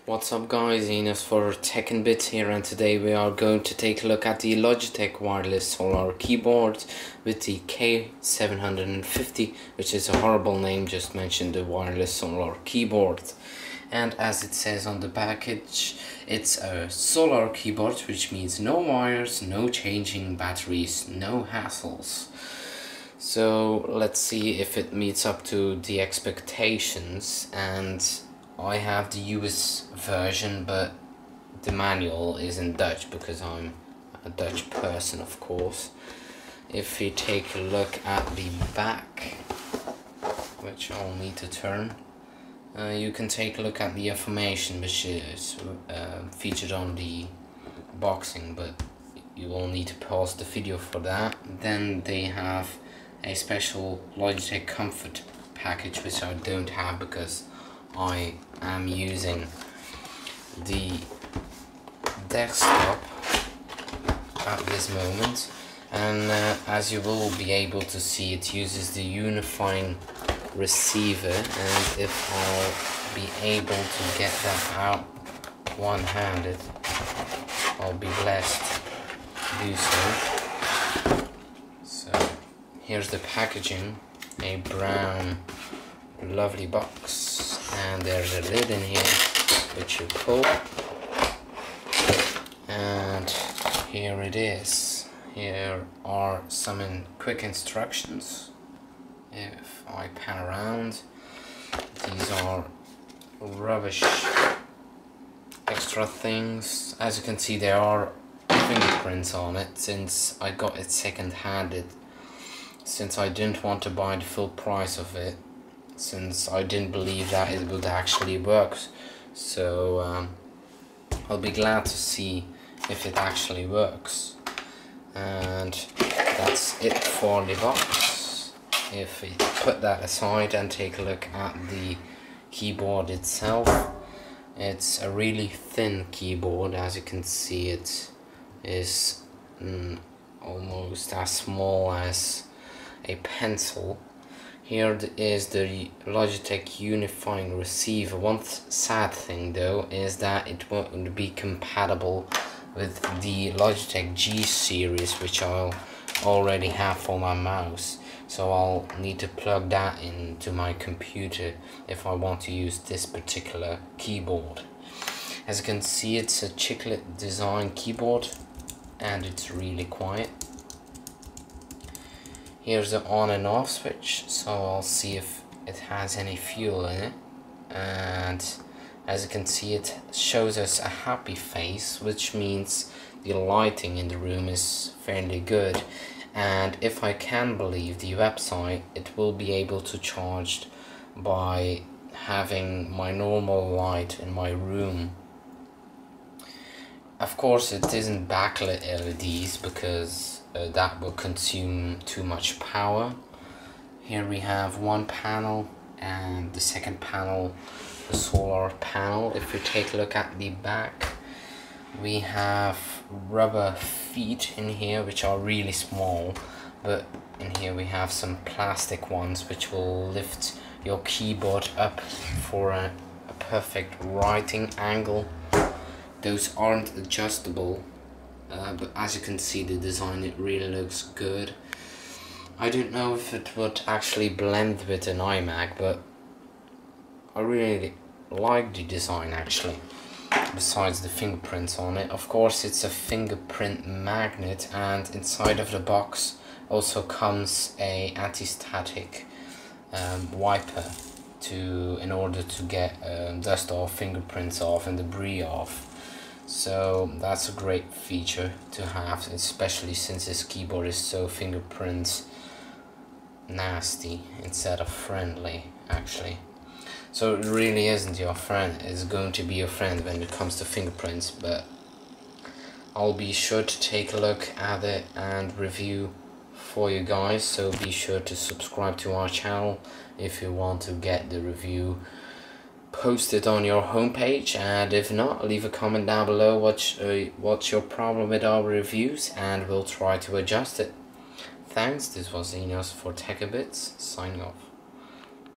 What's up guys, Enos for Techinbits here, and today we are going to take a look at the Logitech wireless solar keyboard with the K750, which is a horrible name, just mentioned the wireless solar keyboard. And as it says on the package, it's a solar keyboard, which means no wires, no changing batteries, no hassles. So let's see if it meets up to the expectations. And I have the US version, but the manual is in Dutch because I'm a Dutch person, of course. If you take a look at the back, which I'll need to turn, you can take a look at the information which is featured on the boxing, but you will need to pause the video for that. Then they have a special Logitech Comfort package, which I don't have because I am using the desktop at this moment, and as you will be able to see, it uses the unifying receiver, and if I'll be able to get that out one-handed, I'll be blessed to do so. So here's the packaging, a brown lovely box, and there's a lid in here which you pull, and here it is. Here are some quick instructions. If I pan around, these are rubbish extra things. As you can see, there are fingerprints on it since I got it second-handed, since I didn't want to buy the full price of it, since I didn't believe that it would actually work. So I'll be glad to see if it actually works. And that's it for the box. If we put that aside and take a look at the keyboard itself, it's a really thin keyboard. As you can see, it is almost as small as a pencil. Here is the Logitech unifying receiver. One sad thing though is that it won't be compatible with the Logitech G series, which I'll already have for my mouse. So I'll need to plug that into my computer if I want to use this particular keyboard. As you can see, it's a chiclet design keyboard and it's really quiet. Here's the on and off switch, so I'll see if it has any fuel in it. And as you can see, it shows us a happy face, which means the lighting in the room is fairly good. And if I can believe the website, it will be able to charge by having my normal light in my room. Of course, it isn't backlit LEDs because that will consume too much power. Here we have one panel, and the second panel, the solar panel. If we take a look at the back, we have rubber feet in here which are really small, but in here we have some plastic ones which will lift your keyboard up for a perfect writing angle. Those aren't adjustable, but as you can see, the design, it really looks good. I don't know if it would actually blend with an iMac, but I really like the design actually, besides the fingerprints on it. Of course, it's a fingerprint magnet, and inside of the box also comes a anti-static wiper in order to get dust off, fingerprints off, and debris off. So that's a great feature to have, especially since this keyboard is so fingerprint nasty instead of friendly actually. So it really isn't your friend, it's going to be your friend when it comes to fingerprints, but I'll be sure to take a look at it and review for you guys. So be sure to subscribe to our channel if you want to get the review posted on your homepage, and if not, leave a comment down below what's your problem with our reviews, and we'll try to adjust it. Thanks, this was Enos for Techinbits, signing off.